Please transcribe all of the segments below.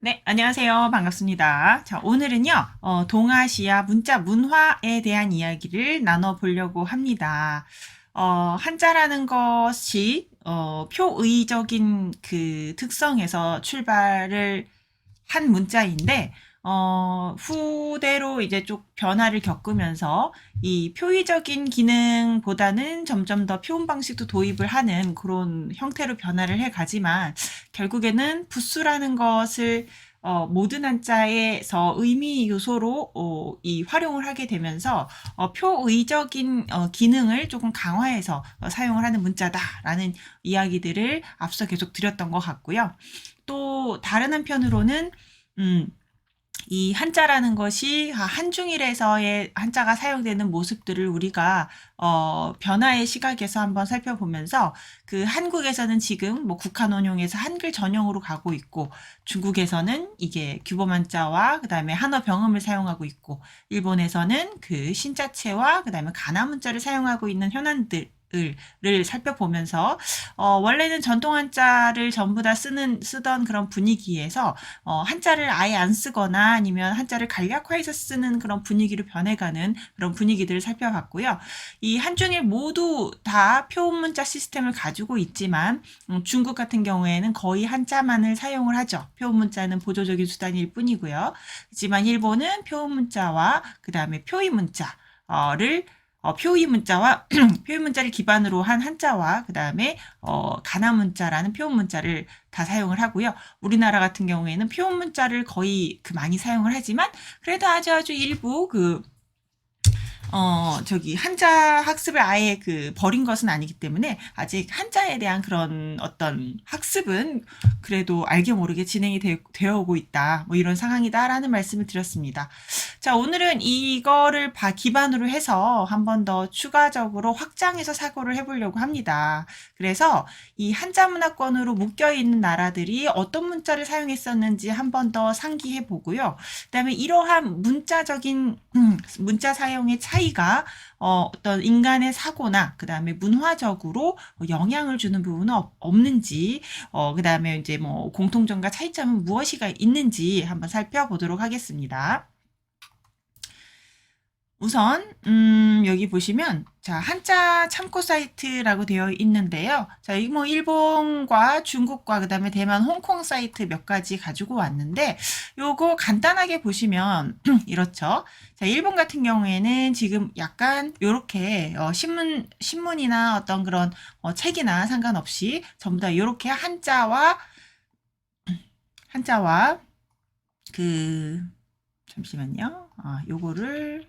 네, 안녕하세요. 반갑습니다. 자, 오늘은요, 동아시아 문자 문화에 대한 이야기를 나눠보려고 합니다. 한자라는 것이, 표의적인 그 특성에서 출발을 한 문자인데, 후대로 이제 좀 변화를 겪으면서 이 표의적인 기능보다는 점점 더 표현 방식도 도입을 하는 그런 형태로 변화를 해 가지만, 결국에는 부수라는 것을 모든 한자에서 의미 요소로 이 활용을 하게 되면서 표의적인 기능을 조금 강화해서 사용을 하는 문자다라는 이야기들을 앞서 계속 드렸던 것 같고요. 또 다른 한편으로는 음, 이 한자라는 것이 한중일에서의 한자가 사용되는 모습들을 우리가 변화의 시각에서 한번 살펴보면서 그 한국에서는 지금 뭐 국한 원용에서 한글 전용으로 가고 있고 중국에서는 이게 규범 한자와 그다음에 한어 병음을 사용하고 있고 일본에서는 그 신자체와 그다음에 가나 문자를 사용하고 있는 현안들 을 살펴보면서 원래는 전통 한자를 전부 다 쓰던 그런 분위기에서 한자를 아예 안 쓰거나 아니면 한자를 간략화해서 쓰는 그런 분위기로 변해가는 그런 분위기들을 살펴봤고요. 이 한중일 모두 다 표문자 시스템을 가지고 있지만 중국 같은 경우에는 거의 한자만을 사용을 하죠. 표문자는 보조적인 수단일 뿐이고요. 하지만 일본은 표문자와 그 다음에 표의 문자를 표의 문자와 표의 문자를 기반으로 한 한자와 그 다음에 가나 문자라는 표현 문자를 다 사용을 하고요. 우리나라 같은 경우에는 표현 문자를 거의 많이 사용을 하지만 그래도 아주 일부 한자 학습을 아예 버린 것은 아니기 때문에 아직 한자에 대한 그런 어떤 학습은 그래도 알게 모르게 진행이 되어 오고 있다. 뭐 이런 상황이다라는 말씀을 드렸습니다. 자, 오늘은 이거를 기반으로 해서 한 번 더 추가적으로 확장해서 사고를 해보려고 합니다. 그래서 이 한자 문화권으로 묶여 있는 나라들이 어떤 문자를 사용했었는지 한 번 더 상기해 보고요. 그다음에 이러한 문자적인 문자 사용의 차이가 어떤 인간의 사고나 그다음에 문화적으로 영향을 주는 부분은 없는지 그다음에 이제 뭐 공통점과 차이점은 무엇이가 있는지 한번 살펴보도록 하겠습니다. 우선 여기 보시면 자 한자 참고 사이트라고 되어 있는데요. 자, 이 뭐 일본과 중국과 그다음에 대만, 홍콩 사이트 몇 가지 가지고 왔는데 요거 간단하게 보시면 이렇죠. 자, 일본 같은 경우에는 지금 약간 요렇게 신문이나 어떤 그런 책이나 상관없이 전부 다 요렇게 한자와 그 잠시만요. 요거를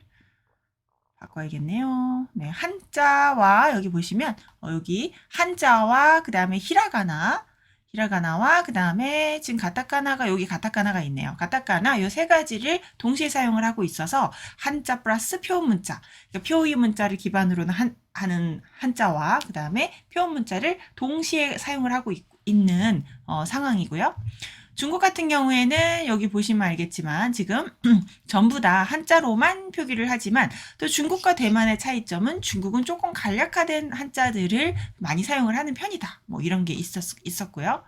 바꿔야겠네요. 네, 한자와 여기 보시면 여기 한자와 그 다음에 히라가나와 그 다음에 지금 가타카나가 여기 가타카나가 있네요. 가타카나 이 세 가지를 동시에 사용을 하고 있어서 한자 플러스 표현 문자, 그러니까 표의 문자를 기반으로 하는 한자와 그 다음에 표현 문자를 동시에 사용을 하고 있는 상황이고요. 중국 같은 경우에는 여기 보시면 알겠지만 지금 전부 다 한자로만 표기를 하지만 또 중국과 대만의 차이점은 중국은 조금 간략화된 한자들을 많이 사용을 하는 편이다. 뭐 이런 게 있었고요.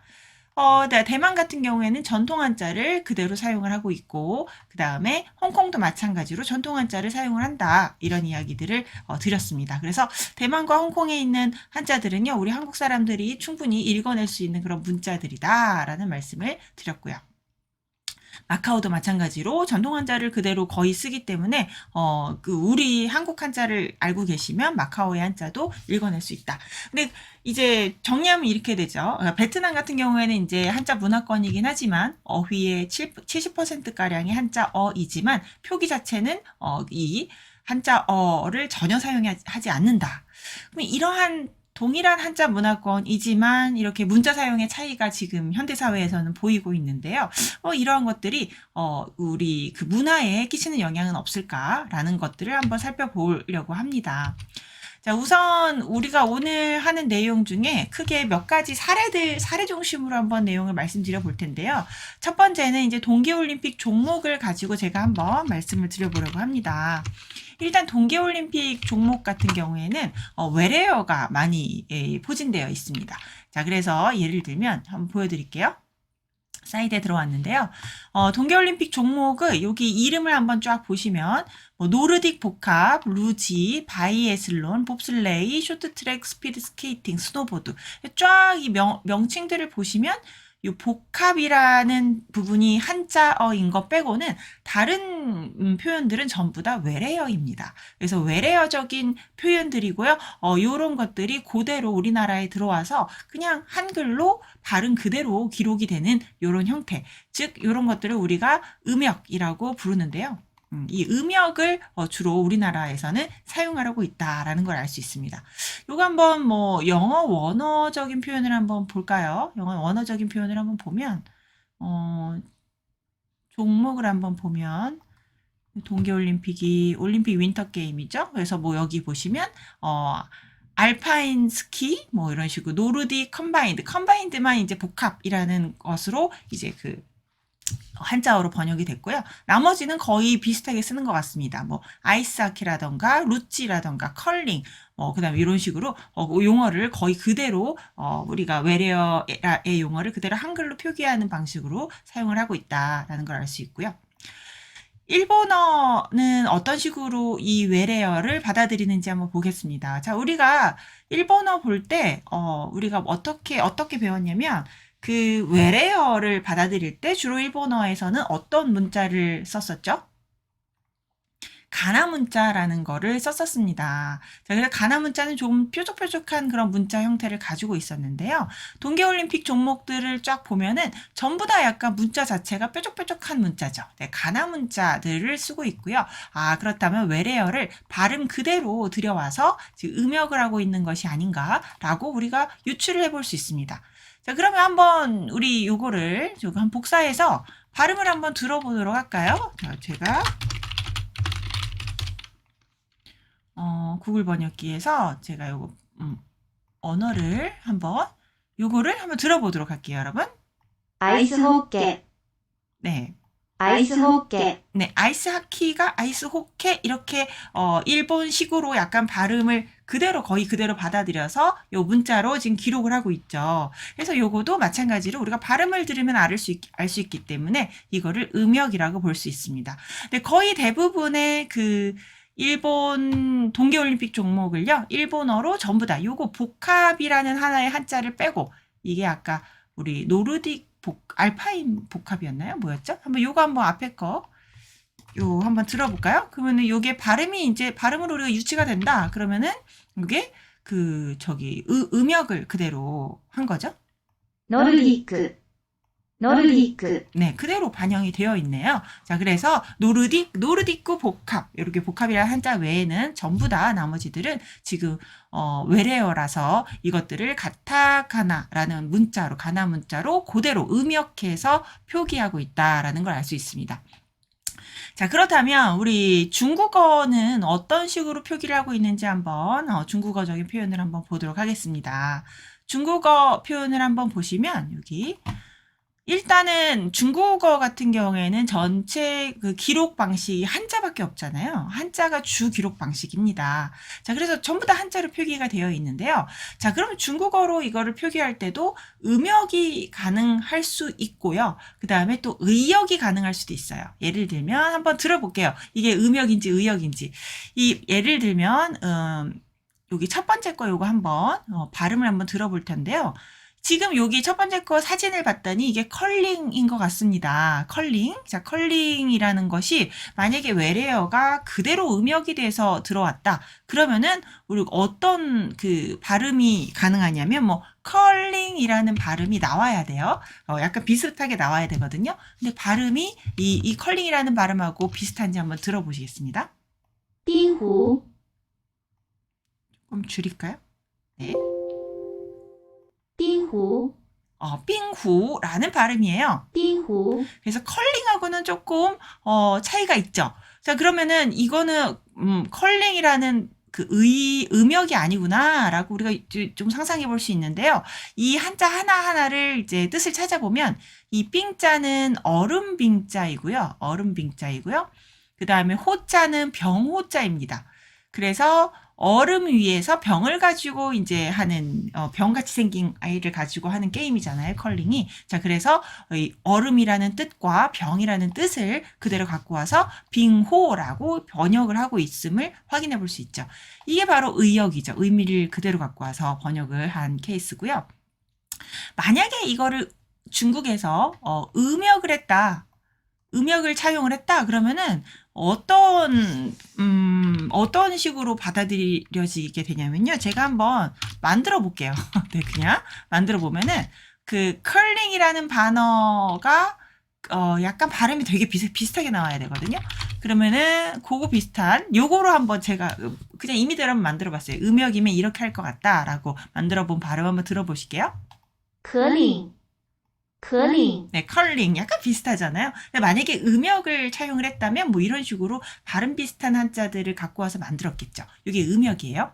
네, 대만 같은 경우에는 전통 한자를 그대로 사용을 하고 있고, 그 다음에 홍콩도 마찬가지로 전통 한자를 사용을 한다. 이런 이야기들을 드렸습니다. 그래서 대만과 홍콩에 있는 한자들은요, 우리 한국 사람들이 충분히 읽어낼 수 있는 그런 문자들이다. 라는 말씀을 드렸고요. 마카오도 마찬가지로 전통 한자를 그대로 거의 쓰기 때문에 우리 한국 한자를 알고 계시면 마카오의 한자도 읽어낼 수 있다. 근데 이제 정리하면 이렇게 되죠. 베트남 같은 경우에는 이제 한자 문화권이긴 하지만 어휘의 70% 가량이 한자어이지만 표기 자체는 이 한자어를 전혀 사용하지 않는다. 그럼 이러한 동일한 한자 문화권이지만 이렇게 문자 사용의 차이가 지금 현대 사회에서는 보이고 있는데요. 이러한 것들이 우리 그 문화에 끼치는 영향은 없을까라는 것들을 한번 살펴보려고 합니다. 자, 우선 우리가 오늘 하는 내용 중에 크게 몇 가지 사례 중심으로 한번 내용을 말씀드려 볼 텐데요. 첫 번째는 이제 동계올림픽 종목을 가지고 제가 한번 말씀을 드려보려고 합니다. 일단 동계올림픽 종목 같은 경우에는 외래어가 많이 포진되어 있습니다. 자, 그래서 예를 들면 한번 보여드릴게요. 사이드에 들어왔는데요. 동계올림픽 종목을 여기 이름을 한번 쫙 보시면 뭐 노르딕 복합, 루지, 바이애슬론, 봅슬레이, 쇼트트랙, 스피드 스케이팅, 스노보드 쫙 이 명칭들을 보시면 이 복합이라는 부분이 한자어인 것 빼고는 다른 표현들은 전부 다 외래어입니다. 그래서 외래어적인 표현들이고요. 이런 것들이 그대로 우리나라에 들어와서 그냥 한글로 발음 그대로 기록이 되는 이런 형태, 즉 이런 것들을 우리가 음역이라고 부르는데요. 이 음역을 주로 우리나라에서는 사용하고 있다라는 걸 알 수 있습니다. 요거 한번 뭐 영어 원어적인 표현을 한번 볼까요? 영어 원어적인 표현을 한번 보면 종목을 한번 보면 동계올림픽이 올림픽 윈터 게임이죠. 그래서 뭐 여기 보시면 알파인 스키 뭐 이런 식으로 노르딕 컴바인드만 이제 복합이라는 것으로 이제 그 한자어로 번역이 됐고요. 나머지는 거의 비슷하게 쓰는 것 같습니다. 뭐 아이스하키라던가 루찌라던가 컬링 그다음에 이런 식으로 용어를 거의 그대로 우리가 외래어의 용어를 그대로 한글로 표기하는 방식으로 사용을 하고 있다라는 걸 알 수 있고요. 일본어는 어떤 식으로 이 외래어를 받아들이는지 한번 보겠습니다. 자, 우리가 일본어 볼 때 우리가 어떻게 배웠냐면 그 외래어를 받아들일 때 주로 일본어에서는 어떤 문자를 썼었죠? 가나 문자라는 거를 썼었습니다. 자, 그래서 가나 문자는 좀 뾰족뾰족한 그런 문자 형태를 가지고 있었는데요. 동계올림픽 종목들을 쫙 보면은 전부 다 약간 문자 자체가 뾰족뾰족한 문자죠. 네, 가나 문자들을 쓰고 있고요. 그렇다면 외래어를 발음 그대로 들여와서 지금 음역을 하고 있는 것이 아닌가라고 우리가 유추를 해볼 수 있습니다. 자, 그러면 한번 우리 요거를 한 복사해서 발음을 한번 들어보도록 할까요? 자, 제가 구글 번역기에서 제가 요거 언어를 요거를 한번 들어보도록 할게요, 여러분. 아이스 호케. 네. 아이스 호케. 네, 아이스 하키가 아이스 호케 이렇게 일본식으로 약간 발음을 거의 그대로 받아들여서 요 문자로 지금 기록을 하고 있죠. 그래서 요거도 마찬가지로 우리가 발음을 들으면 알 수 있기 때문에 이거를 음역이라고 볼 수 있습니다. 근데 거의 대부분의 그 일본 동계올림픽 종목을요, 일본어로 전부 다 요거 복합이라는 하나의 한자를 빼고 이게 아까 우리 노르딕 알파인 복합이었나요? 뭐였죠? 요거 한번 앞에 거 한번 들어볼까요? 그러면은 요게 발음으로 우리가 유치가 된다. 그러면은 요게 음역을 그대로 한 거죠. 노르딕. 네, 그대로 반영이 되어 있네요. 자, 그래서 노르딕구 복합, 이렇게 복합이라는 한자 외에는 전부 다 나머지들은 지금 외래어라서 이것들을 가타카나라는 문자로, 가나 문자로 그대로 음역해서 표기하고 있다라는 걸 알 수 있습니다. 자, 그렇다면 우리 중국어는 어떤 식으로 표기를 하고 있는지 한번 중국어적인 표현을 한번 보도록 하겠습니다. 중국어 표현을 한번 보시면 여기 일단은 중국어 같은 경우에는 전체 그 기록 방식이 한자밖에 없잖아요. 한자가 주 기록 방식입니다. 자, 그래서 전부 다 한자로 표기가 되어 있는데요. 자, 그러면 중국어로 이거를 표기할 때도 음역이 가능할 수 있고요. 그 다음에 또 의역이 가능할 수도 있어요. 예를 들면 한번 들어볼게요. 이게 음역인지 의역인지. 예를 들면 여기 첫 번째 거 요거 한번 발음을 한번 들어볼 텐데요. 지금 여기 첫 번째 거 사진을 봤더니 이게 컬링인 것 같습니다. 컬링. 자, 컬링이라는 것이 만약에 외래어가 그대로 음역이 돼서 들어왔다. 그러면은 우리 어떤 그 발음이 가능하냐면 컬링이라는 발음이 나와야 돼요. 약간 비슷하게 나와야 되거든요. 근데 발음이 이 컬링이라는 발음하고 비슷한지 한번 들어보시겠습니다. 빙후. 조금 줄일까요? 네. 빙후. 빙후라는 발음이에요. 빙후. 그래서 컬링하고는 조금 차이가 있죠. 자, 그러면은 이거는 컬링이라는 그 음역이 아니구나라고 우리가 좀 상상해 볼 수 있는데요. 이 한자 하나하나를 이제 뜻을 찾아보면 이 빙자는 얼음빙자이고요. 그 다음에 호자는 병호자입니다. 그래서 얼음 위에서 병을 가지고 이제 하는 병같이 생긴 아이를 가지고 하는 게임이잖아요. 컬링이. 자, 그래서 이 얼음이라는 뜻과 병이라는 뜻을 그대로 갖고 와서 빙호라고 번역을 하고 있음을 확인해 볼 수 있죠. 이게 바로 의역이죠. 의미를 그대로 갖고 와서 번역을 한 케이스고요. 만약에 이거를 중국에서 음역을 했다. 음역을 차용을 했다. 그러면은 어떤 식으로 받아들여지게 되냐면요. 제가 한번 만들어 볼게요. 네, 그냥 만들어 보면은 그 컬링이라는 단어가 약간 발음이 되게 비슷하게 나와야 되거든요. 그러면은 그거 비슷한 요거로 한번 제가 그냥 임의대로 한번 만들어 봤어요. 음역이면 이렇게 할 것 같다라고 만들어 본 발음 한번 들어보실게요. 可领，可领， 네, 컬링 약간 비슷하잖아요. 근데 만약에 음역을 차용을 했다면 뭐 이런 식으로 발음 비슷한 한자들을 갖고 와서 만들었겠죠. 이게 음역이에요.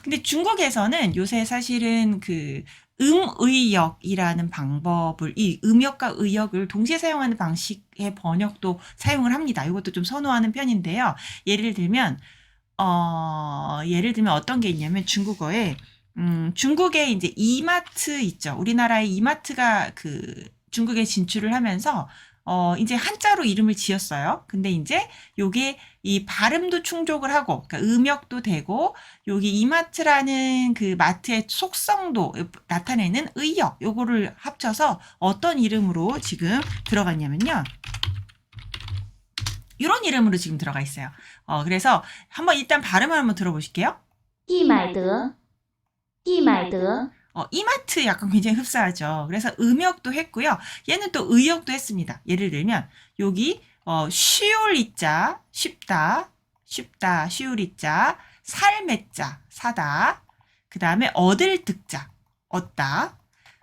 근데 중국에서는 요새 사실은 그 음의역이라는 방법을 이 음역과 의역을 동시에 사용하는 방식의 번역도 사용을 합니다. 이것도 좀 선호하는 편인데요. 예를 들면 어떤 게 있냐면 중국에 이제 이마트 있죠. 우리나라의 이마트가 그 중국에 진출을 하면서 이제 한자로 이름을 지었어요. 근데 이제 요게 이 발음도 충족을 하고, 그러니까 음역도 되고, 여기 이마트라는 그 마트의 속성도 나타내는 의역, 요거를 합쳐서 어떤 이름으로 지금 들어갔냐면요. 이런 이름으로 지금 들어가 있어요. 그래서 한번 일단 발음을 한번 들어보실게요. 易买得，易买得， 이마트 약간 굉장히 흡사하죠. 그래서 음역도 했고요. 얘는 또 의역도 했습니다. 예를 들면 여기 쉬울 이자 쉽다, 쉽다, 쉬울 이자, 살매자 사다, 그 다음에 얻을 득자 얻다.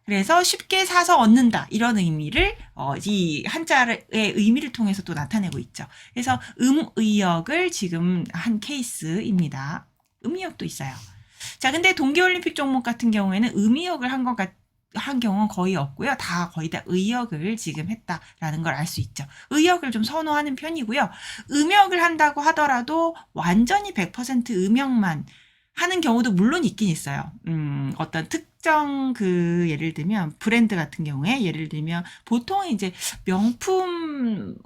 그래서 쉽게 사서 얻는다 이런 의미를 이 한자의 의미를 통해서 또 나타내고 있죠. 그래서 음의역을 지금 한 케이스입니다. 음의역도 있어요. 자, 근데 동계올림픽 종목 같은 경우에는 음의역을 한 경우는 거의 없고요. 거의 다 의역을 지금 했다라는 걸 알 수 있죠. 의역을 좀 선호하는 편이고요. 음역을 한다고 하더라도 완전히 100% 음역만 하는 경우도 물론 있긴 있어요. 어떤 특정 예를 들면 브랜드 같은 경우에 예를 들면 보통 이제 명품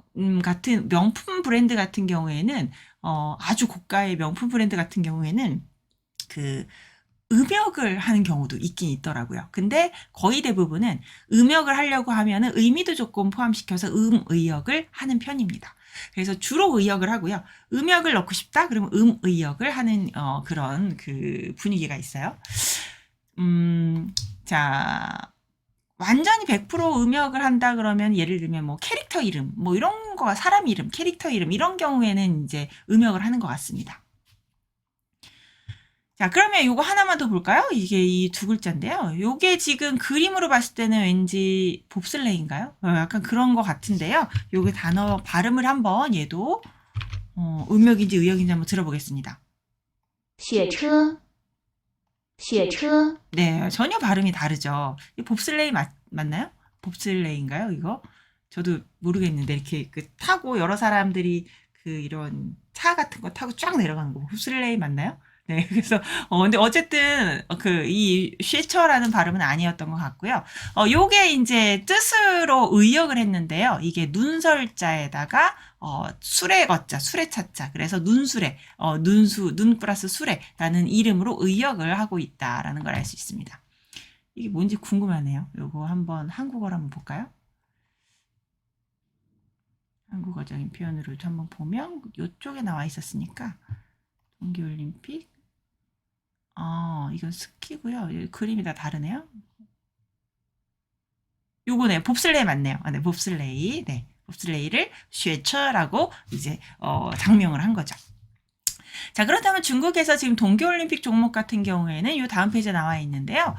브랜드 같은 경우에는 아주 고가의 명품 브랜드 같은 경우에는 음역을 하는 경우도 있긴 있더라고요. 근데 거의 대부분은 음역을 하려고 하면은 의미도 조금 포함시켜서 음의역을 하는 편입니다. 그래서 주로 의역을 하고요. 음역을 넣고 싶다? 그러면 음의역을 하는 그런 그 분위기가 있어요. 자, 완전히 100% 음역을 한다 그러면 예를 들면 뭐 캐릭터 이름, 뭐 이런 거, 사람 이름, 캐릭터 이름 이런 경우에는 이제 음역을 하는 것 같습니다. 자, 그러면 요거 하나만 더 볼까요? 이게 이 두 글자인데요. 요게 지금 그림으로 봤을 때는 왠지 봅슬레이인가요? 약간 그런 것 같은데요. 요게 단어 발음을 한번 얘도 음역인지 의역인지 한번 들어보겠습니다. 雪车，雪车， 네, 전혀 발음이 다르죠. 이 봅슬레이 맞나요? 봅슬레이인가요, 이거? 저도 모르겠는데 이렇게 타고 여러 사람들이 이런 차 같은 거 타고 쫙 내려가는 거 봅슬레이 맞나요? 네, 그래서 근데 어쨌든 이 쉐처라는 발음은 아니었던 것 같고요. 요게 이제 뜻으로 의역을 했는데요. 이게 눈설자에다가 수레 거자, 수레 차자. 그래서 눈수레, 눈 플러스 수레라는 이름으로 의역을 하고 있다라는 걸 알 수 있습니다. 이게 뭔지 궁금하네요. 요거 한번 한국어로 한번 볼까요? 한국어적인 표현으로 한번 보면 요쪽에 나와 있었으니까 동계올림픽 이건 스키고요. 그림이 다 다르네요. 요거네, 봅슬레이 맞네요. 네, 봅슬레이. 네, 봅슬레이를 쉐처라고 이제 장명을 한 거죠. 자, 그렇다면 중국에서 지금 동계올림픽 종목 같은 경우에는 이 다음 페이지에 나와 있는데요.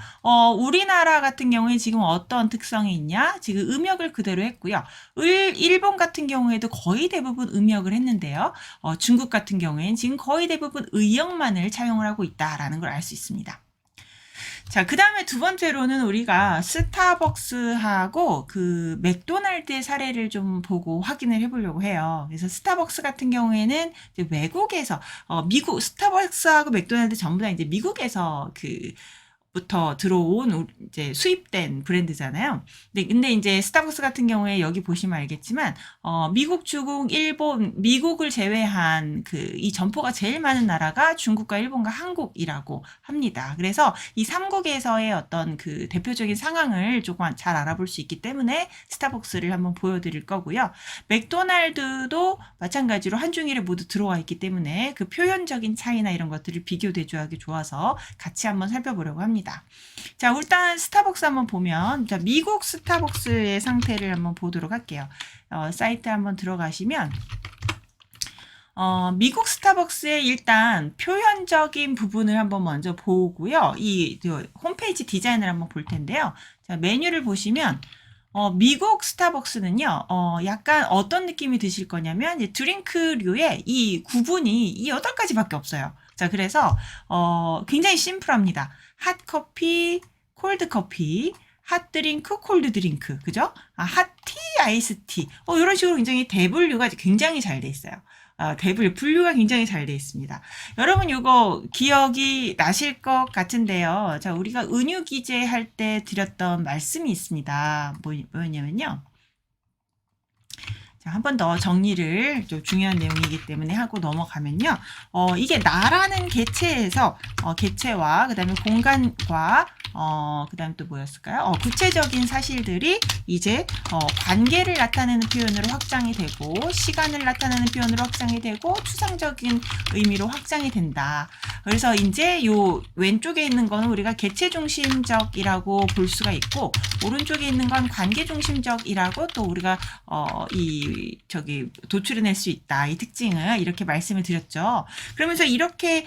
우리나라 같은 경우에 지금 어떤 특성이 있냐? 지금 음역을 그대로 했고요. 일본 같은 경우에도 거의 대부분 음역을 했는데요. 중국 같은 경우에는 지금 거의 대부분 의역만을 차용을 하고 있다라는 걸 알 수 있습니다. 자, 그 다음에 두 번째로는 우리가 스타벅스하고 그 맥도날드의 사례를 좀 보고 확인을 해보려고 해요. 그래서 스타벅스 같은 경우에는 이제 외국에서, 미국, 스타벅스하고 맥도날드 전부 다 이제 미국에서 부터 들어온 이제 수입된 브랜드잖아요. 근데 이제 스타벅스 같은 경우에 여기 보시면 알겠지만 미국, 중국, 일본, 미국을 제외한 이 점포가 제일 많은 나라가 중국과 일본과 한국이라고 합니다. 그래서 이 3국에서의 어떤 그 대표적인 상황을 조금 잘 알아볼 수 있기 때문에 스타벅스를 한번 보여드릴 거고요. 맥도날드도 마찬가지로 한중일에 모두 들어와 있기 때문에 그 표현적인 차이나 이런 것들을 비교 대조하기 좋아서 같이 한번 살펴보려고 합니다. 자, 일단 스타벅스 한번 보면, 자, 미국 스타벅스의 상태를 한번 보도록 할게요. 사이트 한번 들어가시면, 미국 스타벅스의 일단 표현적인 부분을 한번 먼저 보고요. 홈페이지 디자인을 한번 볼 텐데요. 자, 메뉴를 보시면, 미국 스타벅스는요, 약간 어떤 느낌이 드실 거냐면, 이제 드링크류의 이 구분이 이 8가지밖에 없어요. 자, 그래서, 굉장히 심플합니다. 핫커피, 콜드커피, 핫드링크, 콜드드링크, 그죠? 핫티, 아이스티. 이런 식으로 굉장히 대분류가 굉장히 잘 돼 있어요. 분류가 굉장히 잘 돼 있습니다. 여러분, 이거 기억이 나실 것 같은데요. 자, 우리가 은유 기재 할 때 드렸던 말씀이 있습니다. 뭐였냐면요. 한 번 더 정리를 좀 중요한 내용이기 때문에 하고 넘어가면요. 이게 나라는 개체에서 개체와 그다음에 공간과 그다음에 또 뭐였을까요? 구체적인 사실들이 이제 관계를 나타내는 표현으로 확장이 되고 시간을 나타내는 표현으로 확장이 되고 추상적인 의미로 확장이 된다. 그래서 이제 요 왼쪽에 있는 거는 우리가 개체 중심적이라고 볼 수가 있고 오른쪽에 있는 건 관계 중심적이라고 또 우리가 도출해낼 수 있다. 이 특징을 이렇게 말씀을 드렸죠. 그러면서 이렇게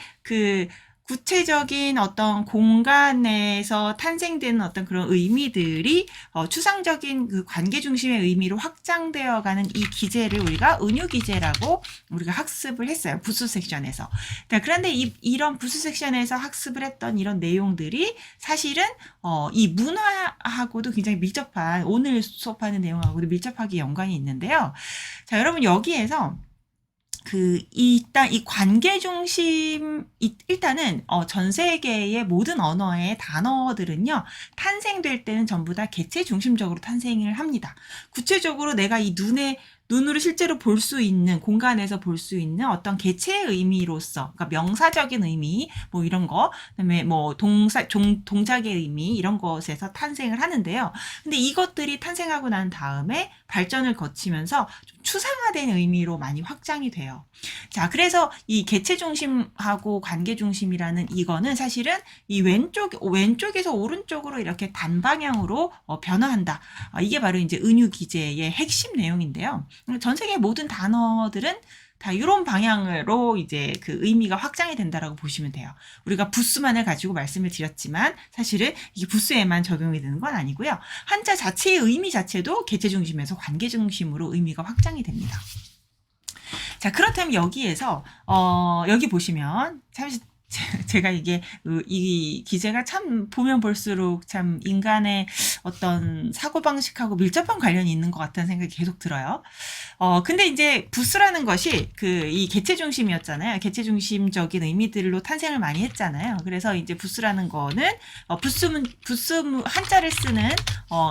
구체적인 어떤 공간에서 탄생되는 어떤 그런 의미들이 추상적인 그 관계 중심의 의미로 확장되어가는 이 기제를 우리가 은유 기제라고 우리가 학습을 했어요. 부수 섹션에서. 그런데 이런 부수 섹션에서 학습을 했던 이런 내용들이 사실은 이 문화하고도 굉장히 밀접한 오늘 수업하는 내용하고도 밀접하게 연관이 있는데요. 자, 여러분 여기에서 일단 이 관계 중심, 일단은, 전 세계의 모든 언어의 단어들은요, 탄생될 때는 전부 다 개체 중심적으로 탄생을 합니다. 구체적으로 내가 눈으로 실제로 볼 수 있는, 공간에서 볼 수 있는 어떤 개체의 의미로서, 그러니까 명사적인 의미, 뭐 이런 거, 그다음에 뭐 동작의 의미, 이런 것에서 탄생을 하는데요. 근데 이것들이 탄생하고 난 다음에 발전을 거치면서 좀 추상화된 의미로 많이 확장이 돼요. 자, 그래서 이 개체 중심하고 관계 중심이라는 이거는 사실은 이 왼쪽에서 오른쪽으로 이렇게 단방향으로 변화한다. 이게 바로 이제 은유 기제의 핵심 내용인데요. 전 세계 모든 단어들은 다 이런 방향으로 이제 그 의미가 확장이 된다라고 보시면 돼요. 우리가 부수만을 가지고 말씀을 드렸지만 사실은 이게 부수에만 적용이 되는 건 아니고요. 한자 자체의 의미 자체도 개체 중심에서 관계 중심으로 의미가 확장이 됩니다. 자, 그렇다면 여기에서 여기 보시면 잠시 제가 이 기제가 참 보면 볼수록 참 인간의 어떤 사고방식하고 밀접한 관련이 있는 것 같다는 생각이 계속 들어요. 근데 이제 부스라는 것이 이 개체 중심이었잖아요. 개체 중심적인 의미들로 탄생을 많이 했잖아요. 그래서 이제 부스라는 거는, 부스 한자를 쓰는,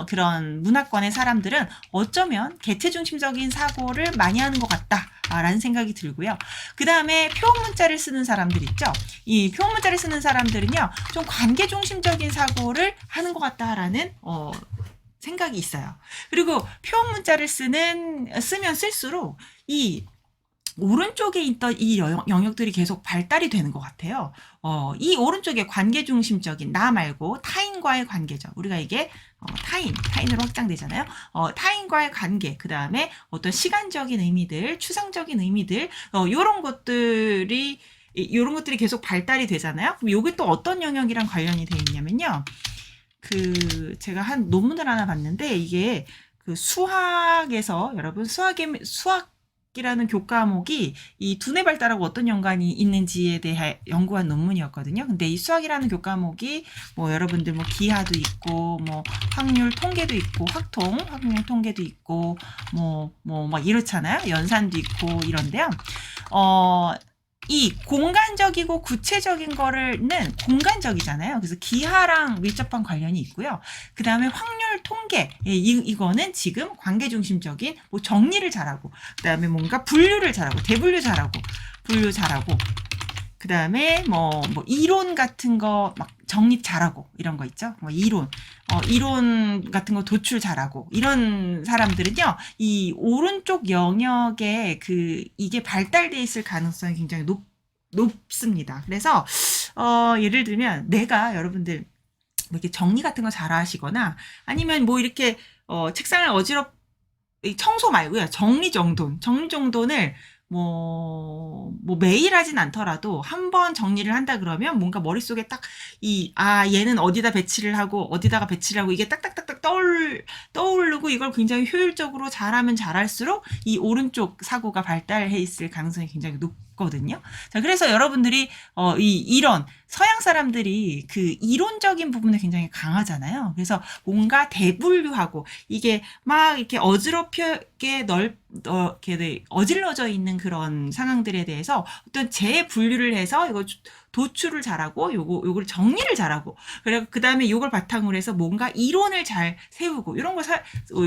그런 문화권의 사람들은 어쩌면 개체 중심적인 사고를 많이 하는 것 같다. 라는 생각이 들고요. 그 다음에 표문자를 쓰는 사람들 있죠. 이 표문자를 쓰는 사람들은요, 좀 관계 중심적인 사고를 하는 것 같다라는 생각이 있어요. 그리고 표문자를 쓰면 쓸수록 이 오른쪽에 있던 이 영역들이 계속 발달이 되는 것 같아요. 이 오른쪽에 관계 중심적인 나 말고 타인과의 관계죠. 우리가 이게 타인으로 확장되잖아요. 타인과의 관계, 그 다음에 어떤 시간적인 의미들, 추상적인 의미들, 요런 것들이 계속 발달이 되잖아요. 그럼 요게 또 어떤 영역이랑 관련이 되어 있냐면요. 제가 한 논문을 하나 봤는데, 이게 수학에서, 여러분, 수학 이라는 교과목이 이 두뇌 발달하고 어떤 연관이 있는지에 대해 연구한 논문이었거든요. 근데 이 수학이라는 교과목이 뭐 여러분들 뭐 기하도 있고 뭐 확률 통계도 있고 확률 통계도 있고 뭐 막 이렇잖아요. 연산도 있고 이런데요. 이 공간적이고 구체적인 거는 공간적이잖아요. 그래서 기하랑 밀접한 관련이 있고요. 그 다음에 확률 통계, 이거는 지금 관계중심적인 뭐 정리를 잘하고, 그 다음에 뭔가 분류를 잘하고, 대분류 잘하고, 분류 잘하고, 그 다음에 뭐 이론 같은 거 막 정립 잘하고 이런 거 있죠. 뭐 이론 같은 거 도출 잘하고 이런 사람들은요, 이 오른쪽 영역에 이게 발달돼 있을 가능성이 굉장히 높습니다. 그래서 예를 들면 내가 여러분들 뭐 이렇게 정리 같은 거 잘하시거나 아니면 뭐 이렇게 책상을 청소 말고요, 정리 정돈을 뭐 매일 하진 않더라도 한 번 정리를 한다 그러면 뭔가 머릿속에 딱 얘는 어디다 배치를 하고 어디다가 배치를 하고 이게 딱딱딱딱 떠오르고 이걸 굉장히 효율적으로 잘하면 잘할수록 이 오른쪽 사고가 발달해 있을 가능성이 굉장히 높거든요. 자, 그래서 여러분들이 이런 서양 사람들이 그 이론적인 부분에 굉장히 강하잖아요. 그래서 뭔가 대분류하고 이게 막 이렇게 어지럽게 이렇게 어질러져 있는 그런 상황들에 대해서 어떤 재분류를 해서 이거 도출을 잘하고 요걸 정리를 잘하고 그리고 그다음에 요걸 바탕으로 해서 뭔가 이론을 잘 세우고 이런 거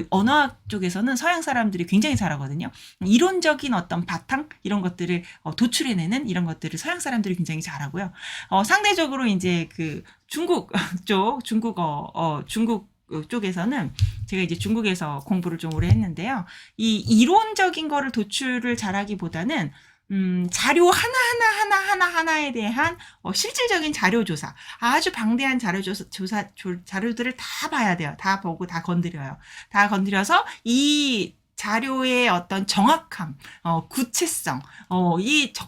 언어학 쪽에서는 서양 사람들이 굉장히 잘하거든요. 이론적인 어떤 바탕 이런 것들을 도출해내는 이런 것들을 서양 사람들이 굉장히 잘하고요. 상대적으로 이제 그 중국 중국 쪽에서는 제가 이제 중국에서 공부를 좀 오래 했는데요. 이 이론적인 거를 도출을 잘하기보다는 자료 하나에 대한 실질적인 자료 조사, 아주 방대한 자료들을 다 봐야 돼요. 다 보고 다 건드려요. 다 건드려서 이 자료의 어떤 정확함, 구체성,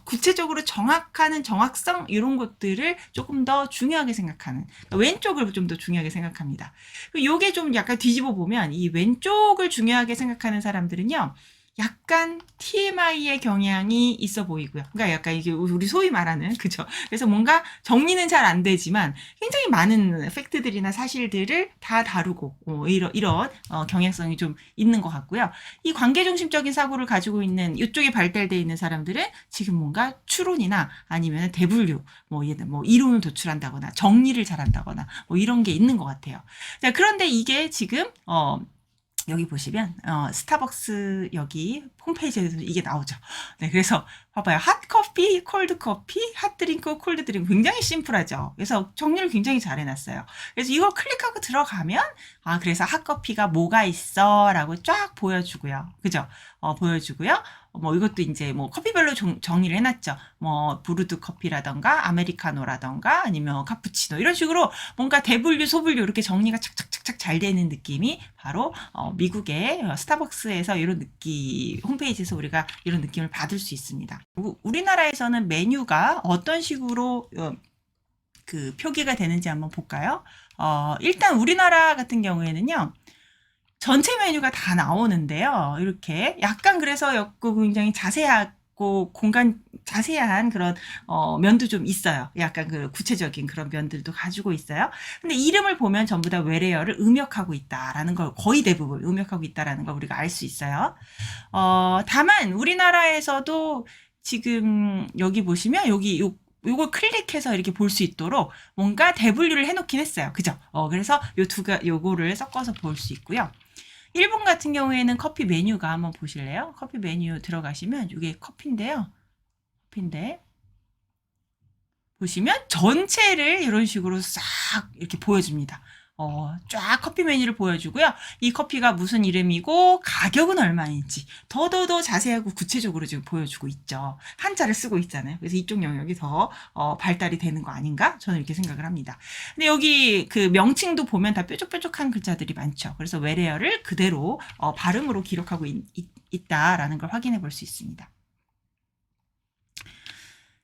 구체적으로 정확하는 정확성 이런 것들을 조금 더 중요하게 생각하는, 왼쪽을 좀 더 중요하게 생각합니다. 요게 좀 약간 뒤집어 보면 이 왼쪽을 중요하게 생각하는 사람들은요, 약간 TMI의 경향이 있어 보이고요. 그러니까 약간 이게 우리 소위 말하는, 그죠? 그래서 뭔가 정리는 잘 안 되지만 굉장히 많은 팩트들이나 사실들을 다 다루고 이런 경향성이 좀 있는 것 같고요. 이 관계중심적인 사고를 가지고 있는 이쪽에 발달되어 있는 사람들은 지금 뭔가 추론이나 아니면 대분류, 뭐 이론을 도출한다거나 정리를 잘한다거나 뭐 이런 게 있는 것 같아요. 자, 그런데 이게 지금 여기 보시면 스타벅스 여기 홈페이지에서 이게 나오죠. 네, 그래서 봐봐요. 핫커피, 콜드커피, 핫드링크, 콜드드링크 굉장히 심플하죠. 그래서 정리를 굉장히 잘 해놨어요. 그래서 이걸 클릭하고 들어가면 그래서 핫커피가 뭐가 있어 라고 쫙 보여주고요. 그죠? 보여주고요. 이것도 이제 커피별로 정리를 해놨죠. 브루드 커피라던가 아메리카노라던가 아니면 카푸치노 이런 식으로 뭔가 대분류 소분류 이렇게 정리가 착착착착 잘 되는 느낌이 바로 미국의 스타벅스에서 이런 느낌, 홈페이지에서 우리가 이런 느낌을 받을 수 있습니다. 우리나라에서는 메뉴가 어떤 식으로 그 표기가 되는지 한번 볼까요? 일단 우리나라 같은 경우에는요, 전체 메뉴가 다 나오는데요. 이렇게 약간 그래서 굉장히 자세하고 자세한 그런 면도 좀 있어요. 약간 그 구체적인 그런 면들도 가지고 있어요. 근데 이름을 보면 전부 다 외래어를 음역하고 있다라는 걸, 거의 대부분 음역하고 있다라는 걸 우리가 알 수 있어요. 다만 우리나라에서도 지금 여기 보시면 요걸 클릭해서 이렇게 볼 수 있도록 뭔가 대분류를 해놓긴 했어요. 그죠? 그래서 요거를 섞어서 볼 수 있고요. 일본 같은 경우에는 커피 메뉴가 한번 보실래요? 커피 메뉴 들어가시면 이게 커피인데요. 커피인데 보시면 전체를 이런 식으로 싹 이렇게 보여줍니다. 쫙 커피 메뉴를 보여주고요. 이 커피가 무슨 이름이고 가격은 얼마인지 더 자세하고 구체적으로 지금 보여주고 있죠. 한자를 쓰고 있잖아요. 그래서 이쪽 영역이 더 발달이 되는 거 아닌가? 저는 이렇게 생각을 합니다. 근데 여기 그 명칭도 보면 다 뾰족뾰족한 글자들이 많죠. 그래서 외래어를 그대로 발음으로 기록하고 있다라는 걸 확인해 볼 수 있습니다.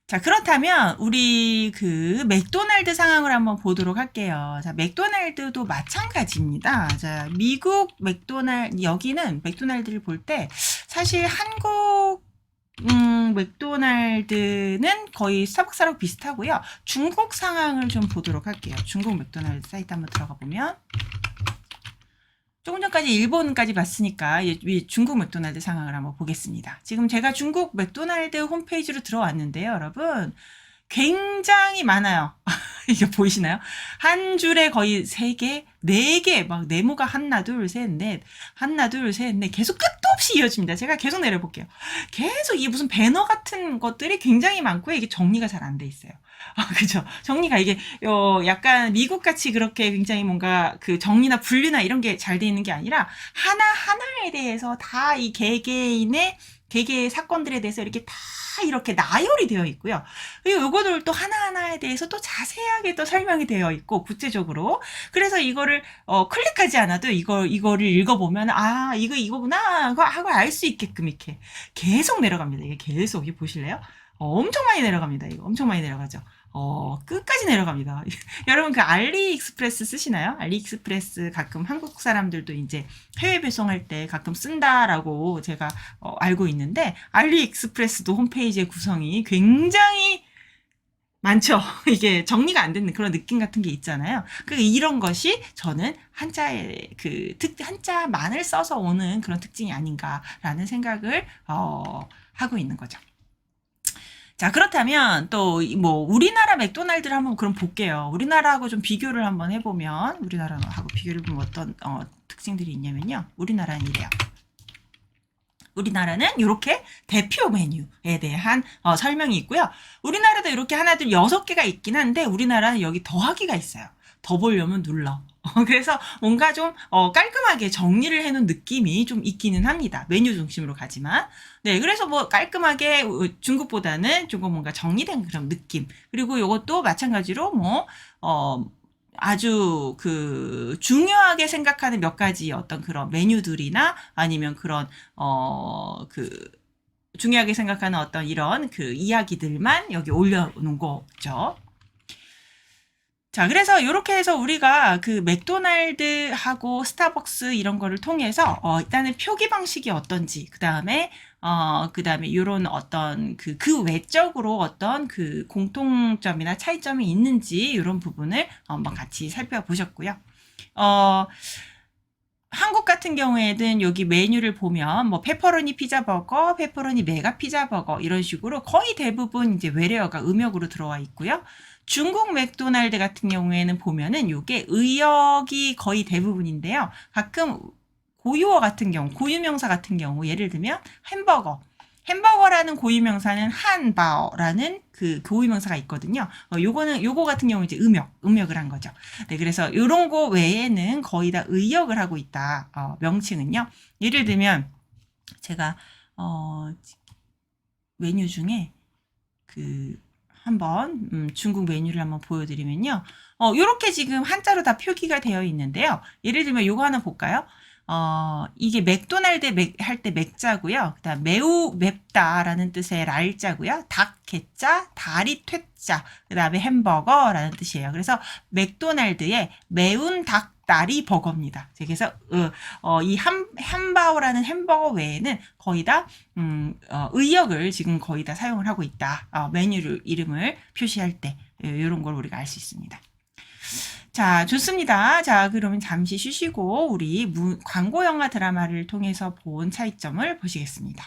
자, 그렇다면 우리 그 맥도날드 상황을 한번 보도록 할게요. 자, 맥도날드도 마찬가지입니다. 자, 미국 여기는 맥도날드를 볼 때 사실 한국 맥도날드는 거의 스타벅스하고 비슷하고요. 중국 상황을 좀 보도록 할게요. 중국 맥도날드 사이트 한번 들어가 보면 조금 전까지 일본까지 봤으니까 이 중국 맥도날드 상황을 한번 보겠습니다. 지금 제가 중국 맥도날드 홈페이지로 들어왔는데요, 여러분. 굉장히 많아요. 이게 보이시나요? 한 줄에 거의 3개, 4개, 막 네모가 하나, 둘, 셋, 넷, 하나, 둘, 셋, 넷, 계속 끝도 없이 이어집니다. 제가 계속 내려볼게요. 계속 이 무슨 배너 같은 것들이 굉장히 많고요. 이게 정리가 잘 안 돼 있어요. 그죠? 정리가 이게, 약간 미국 같이 그렇게 굉장히 뭔가 그 정리나 분류나 이런 게 잘 돼 있는 게 아니라 하나하나에 대해서 다 이 개개인의 사건들에 대해서 이렇게 다 이렇게 나열이 되어 있고요. 그리고 요거들 또 하나하나에 대해서 또 자세하게 또 설명이 되어 있고, 구체적으로. 그래서 이거를, 클릭하지 않아도 이거를 읽어보면, 아, 이거구나. 하고 알 수 있게끔 이렇게 계속 내려갑니다. 이게 계속, 이게 보실래요? 엄청 많이 내려갑니다. 이거 엄청 많이 내려가죠. 끝까지 내려갑니다. 여러분 그 알리익스프레스 쓰시나요? 알리익스프레스 가끔 한국 사람들도 이제 해외 배송할 때 가끔 쓴다라고 제가 알고 있는데, 알리익스프레스도 홈페이지의 구성이 굉장히 많죠. 이게 정리가 안 되는 그런 느낌 같은 게 있잖아요. 이런 것이 저는 한자의 한자만을 써서 오는 그런 특징이 아닌가라는 생각을 하고 있는 거죠. 자, 그렇다면 또 뭐 우리나라 맥도날드를 한번 그럼 볼게요. 우리나라하고 좀 비교를 한번 해보면, 우리나라하고 비교를 해보면 어떤 특징들이 있냐면요. 우리나라는 이래요. 우리나라는 이렇게 대표 메뉴에 대한 설명이 있고요. 우리나라도 이렇게 하나, 둘, 6개가 있긴 한데, 우리나라는 여기 더하기가 있어요. 더 보려면 눌러. 그래서 뭔가 좀 깔끔하게 정리를 해놓은 느낌이 좀 있기는 합니다. 메뉴 중심으로 가지만. 네, 그래서 뭐 깔끔하게 중국보다는 조금 뭔가 정리된 그런 느낌. 그리고 이것도 마찬가지로 뭐 아주 중요하게 생각하는 몇 가지 어떤 그런 메뉴들이나 아니면 그런 중요하게 생각하는 어떤 이런 이야기들만 여기 올려놓은 거죠. 자, 그래서 이렇게 해서 우리가 맥도날드하고 스타벅스 이런 거를 통해서 일단은 표기 방식이 어떤지, 그다음에 이런 어떤 외적으로 어떤 공통점이나 차이점이 있는지 이런 부분을 한번 같이 살펴보셨고요. 한국 같은 경우에는 여기 메뉴를 보면 뭐 페퍼로니 피자 버거, 페퍼로니 메가 피자 버거 이런 식으로 거의 대부분 이제 외래어가 음역으로 들어와 있고요. 중국 맥도날드 같은 경우에는 보면은 이게 의역이 거의 대부분인데요. 가끔 고유어 같은 경우, 고유명사 같은 경우, 예를 들면 햄버거라는 고유명사는 한바오라는 고유명사가 있거든요. 요거 같은 경우 이제 음역을 한 거죠. 네, 그래서 요런 거 외에는 거의 다 의역을 하고 있다. 명칭은요. 예를 들면 제가 메뉴 중에 한번 중국 메뉴를 한번 보여드리면요. 요렇게 지금 한자로 다 표기가 되어 있는데요. 예를 들면 요거 하나 볼까요? 이게 맥도날드 할 때 맥자고요. 그다음 매우 맵다라는 뜻의 랄자고요. 닭 개자, 다리 퇴자, 그다음에 햄버거라는 뜻이에요. 그래서 맥도날드의 매운 닭다리 버거입니다. 그래서 이 함바오라는 햄버거 외에는 거의 다 의역을 지금 거의 다 사용을 하고 있다. 메뉴 이름을 표시할 때 이런 걸 우리가 알 수 있습니다. 자, 좋습니다. 자, 그러면 잠시 쉬시고 우리 광고 영화 드라마를 통해서 본 차이점을 보시겠습니다.